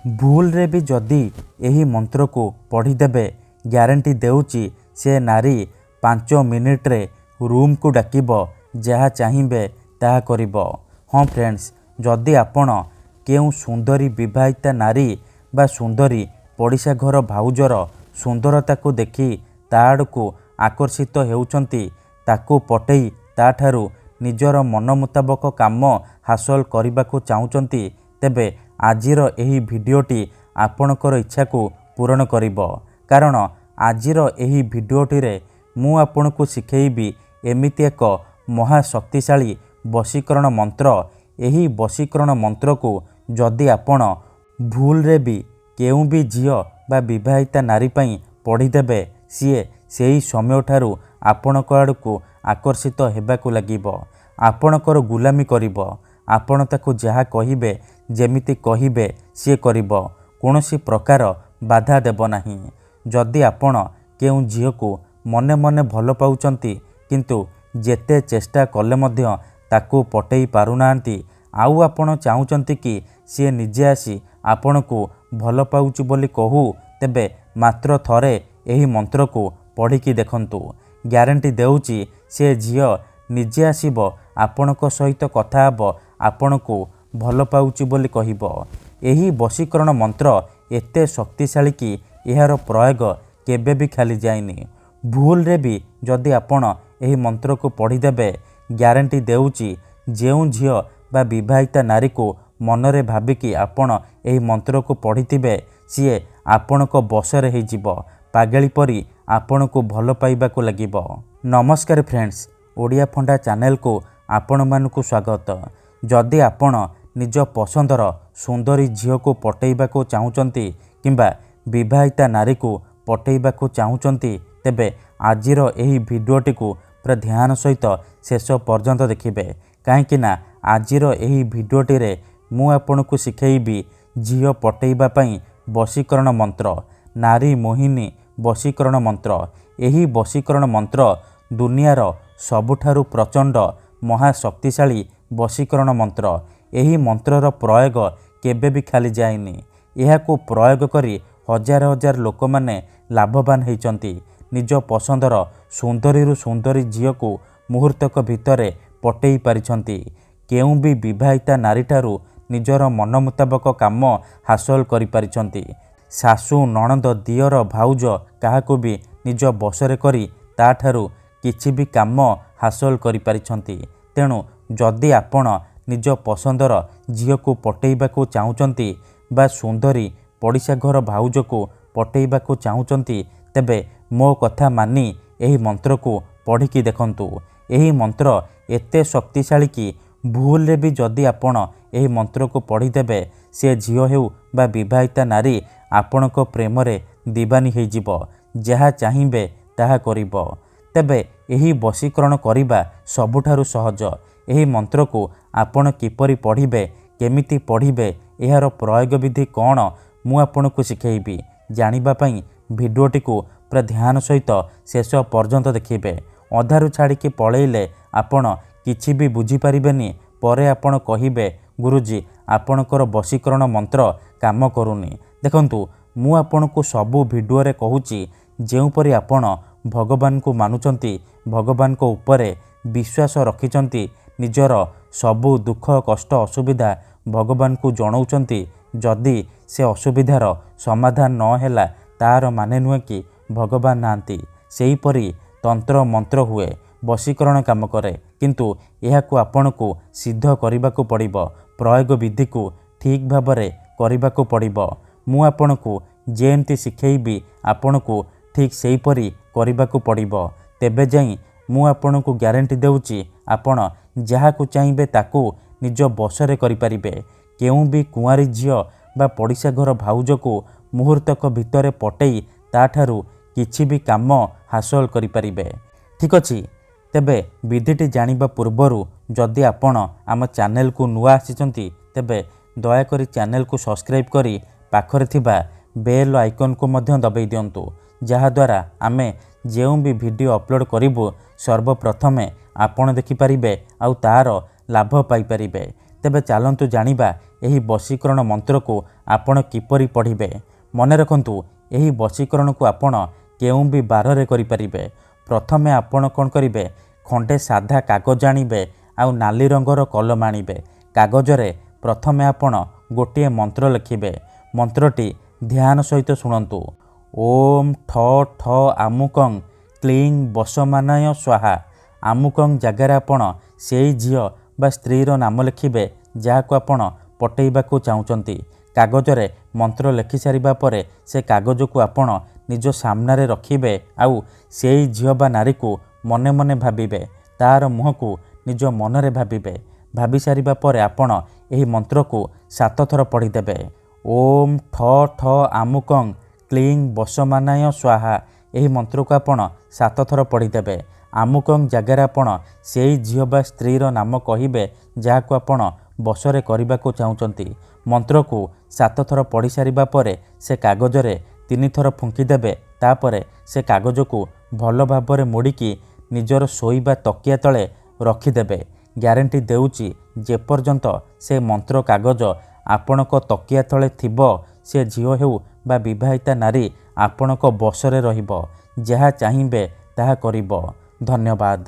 भूल रे भी जदि यही मंत्र को पढ़ीदेवे ग्यारंटी देउची से नारी 5 मिनिट रे रूम को डाकिब जहाँ चाहिए ताहा करिब। हाँ फ्रेंड्स, जदि आपण केउ सुंदरी विवाहिता नारी बा सुंदरी पड़िशा घर भाउजर सुंदरता को देखि ताड़ को आकर्षित हेउचंती ताकू पटई ताठारू निजर मन मुताबक काम हासिल करने को चाहूँगी, तेबे आजिर एही भिडियोटी आपणकर इच्छा को पूरण करिब। कारण आजिर एही भिडियोटी रे मु आपनको शिखेइबी एमिति एक महाशक्तिशाली वशीकरण मंत्र। एही वशीकरण मंत्र को जदि आपण भूल रे भी केउ भी झियो बा विवाहिता नारी पई पढ़ीदेवे सीए सेही समय ठारू आपणक आड़को आकर्षित हेबाकू लागिब, आपणकर गुलामी करिब। आपण ताकू जहाँ कहिबे जेमिति कहिबे सी करिब, कोनोसी प्रकार बाधा देब नाही। जदि आपण केउ झियो को मने मने भल पाउचंती किंतु जेते चेष्टा कले मध्य ताकू पटई पारुनांती, आउ आपण चाहूचंती कि सी निजे आसी आपण को भल पाउची बोली कहू, तेबे मात्र थरे एही मंत्र को पढ़िकी देखंतु। ग्यारंटी देउची से झियो निजे आसीब आपणक सहित कथा हब, आपण को भल पाउची बोली कहिब। एही वशीकरण मंत्र एते शक्तिशाली कि एहार प्रयोग केबे भी खाली जाइनी। भूल रे भी जदि आपण एही मंत्र को पढ़ीदेवे ग्यारंटी देउची जेउ झियो बा विवाहिता नारी को मनरे भाबिकी आपण एही मंत्र को पढ़ीथिबे सीए आपणक बसरे हेजिब, पागेली परी आपण को भल पाइबाकू लागिब। नमस्कार फ्रेंड्स, ओडिया फंडा चैनल को आपण मानकु स्वागत। जदि आपण निज पसंदर सुंदरी झियो को पटैबाकू चाहूचंती किंबा विवाहिता नारी को पटैबाकू चाहूचंती, तेबे आजिर एही भिडियोटी को पूरा ध्यान सहित शेष पर्यंत देखिबे। काहेकि ना आजिर एही भिडियोटी रे मु आपनको शिखेइबी झियो पटैबा पई वशीकरण मंत्र, नारी मोहिनी वशीकरण मंत्र। एही वशीकरण मंत्र दुनियार सबुठारु प्रचंड महाशक्तिशाली वशीकरण मंत्र। एही मंत्रर प्रयोग केबे भी खाली जाएनी। एहाको प्रयोग करी हजार हजार लोक माने लाभवान होइचंती। निज पसंदर सुंदरीरु सुंदरी झियो को मुहूर्तक भितरे पटई पारिछंती। केउ भी विवाहिता नारी ठारू निजर मन मुताबक काम हासिल करि पारिछंती। सासु नणंद दियर भाउज काहाको भी निज बसरे करी ताठारू किछि भी काम हासिल करि पारिछंती। तेणु जदि आपण निज पसंदर झियो को पटैबाकू चाहूचंती बा सुंदरी पड़िशा घर भाउज को पटैबाकू चाहूचंती, तेबे मो कथा मानी एही मंत्र को पढ़िकी देखंतु। एही मंत्र एते शक्तिशाली कि भूल रे भी जदि आपण एही मंत्र को पढ़ीदेवे से झियो हेउ बा विवाहिता नारी आपणक प्रेम रे दीवानी हेजिब, जहाँ चाहिए ताहा करिब। तेबे एही वशीकरण करिबा सबुठारु सहज। एही मंत्र को आपण किपरि पढ़िबे, केमिति पढ़िबे, एहार प्रयोग विधि कौन मु आपनको शिखेइबी। जानिबा पई भिडियोटी को पूरा ध्यान सहित शेष पर्यंत देखिबे। अधारु छाड़िकी पळेइले आपण किछि भी बुझी पारिबेनी। परे आपण कहिबे गुरुजी आपणकर वशीकरण मंत्र काम करूनी। देखंतु मु आपनको सबु भिडियो रे कहूची जेउपरि आपण भगवान को मानुचंती, भगवान को उपरे विश्वास रखिचंती, निजर सबु दुख कष्ट असुविधा भगवान को जणाउचंती, जदि से असुविधार समाधान न हेला तार माने नुहे कि भगवान नांती। सेहीपरि तंत्र मंत्र हुए, वशीकरण काम करे, किंतु एहाकू आपणको सिद्ध करबाकू पड़िबो। प्रयोग विधि को ठीक भाबरे करबाकू पड़िबो। मु आपणको जेमती शिखेइबी आपणको ठीक सेहीपरि करबाकू पड़िबो। तेबे जाई मु आपणको ग्यारंटी देउची आपण जहाँकू चाहिए ताकू निज बसरे करिपारिबे। केउ भी कुंवारी झियो बा पड़िशा घर भाउज को मुहूर्तक भितरे पटई ताठारू किछि भी काम हासिल करिपारिबे। ठीक अछि, तेबे विधिटी जानिबा पूर्वरु जदि आपण आम चैनल को नुआ आसिचंती, तेबे दयाकरी चैनल को सब्सक्राइब करी पाखरे थिबा बेल आइकन को मध्य दबाई दियंतु, जहाद्वारा आमे जेउ भी वीडियो अपलोड करिबु सर्वप्रथमे आपण देखिपारिबे आउ तार लाभ पाइपारिबे। ତେବେ ଚାଲନ୍ତୁ ଜାଣିବା ଏହି ବଶୀକରଣ ମନ୍ତ୍ରକୁ ଆପଣ କିପରି ପଢ଼ିବେ। ମନେ ରଖନ୍ତୁ, ଏହି ବଶୀକରଣକୁ ଆପଣ କେଉଁ ବି ବାରରେ କରିପାରିବେ। ପ୍ରଥମେ ଆପଣ କ'ଣ କରିବେ, ଖଣ୍ଡେ ସାଧା କାଗଜ ଆଣିବେ ଆଉ ନାଲି ରଙ୍ଗର କଲମ ଆଣିବେ। କାଗଜରେ ପ୍ରଥମେ ଆପଣ ଗୋଟିଏ ମନ୍ତ୍ର ଲେଖିବେ। ମନ୍ତ୍ରଟି ଧ୍ୟାନ ସହିତ ଶୁଣନ୍ତୁ। ଓମ୍ ଠ ଠ ଆମୁକଂ କ୍ଲିଂ ବଶମାନାୟ ସ୍ୱାହା। ଆମୁକଂ ଜାଗାରେ ଆପଣ ସେଇ ଝିଅ ବା ସ୍ତ୍ରୀର ନାମ ଲେଖିବେ ଯାହାକୁ ଆପଣ ପଟେଇବାକୁ ଚାହୁଁଛନ୍ତି। କାଗଜରେ ମନ୍ତ୍ର ଲେଖିସାରିବା ପରେ ସେ କାଗଜକୁ ଆପଣ ନିଜ ସାମ୍ନାରେ ରଖିବେ ଆଉ ସେଇ ଝିଅ ବା ନାରୀକୁ ମନେ ମନେ ଭାବିବେ। ତାର ମୁହଁକୁ ନିଜ ମନରେ ଭାବିବେ। ଭାବି ସାରିବା ପରେ ଆପଣ ଏହି ମନ୍ତ୍ରକୁ 7 ଥର ପଢ଼ିଦେବେ। ଓମ୍ ଠ ଠ ଆମୁକଂ କ୍ଲିଂ ବଶମାନାୟ ସ୍ୱାହା। ଏହି ମନ୍ତ୍ରକୁ ଆପଣ 7 ଥର ପଢ଼ିଦେବେ। ଆମୁକଂ ଜାଗାରେ ଆପଣ ସେଇ ଝିଅ ବା ସ୍ତ୍ରୀର ନାମ କହିବେ ଯାହାକୁ ଆପଣ ବଶରେ କରିବାକୁ ଚାହୁଁଛନ୍ତି। ମନ୍ତ୍ରକୁ 7 ଥର ପଢ଼ି ସାରିବା ପରେ ସେ କାଗଜରେ 3 ଥର ଫୁଙ୍କିଦେବେ। ତାପରେ ସେ କାଗଜକୁ ଭଲ ଭାବରେ ମୋଡ଼ିକି ନିଜର ଶୋଇବା ତକିଆ ତଳେ ରଖିଦେବେ। ଗ୍ୟାରେଣ୍ଟି ଦେଉଛି, ଯେପର୍ଯ୍ୟନ୍ତ ସେ ମନ୍ତ୍ର କାଗଜ ଆପଣଙ୍କ ତକିଆ ତଳେ ଥିବ ସେ ଝିଅ ହେଉ ବା ବିବାହିତା ନାରୀ ଆପଣଙ୍କ ବଶରେ ରହିବ। ଯାହା ଚାହିଁବେ ତାହା କରିବ। ଧନ୍ୟବାଦ।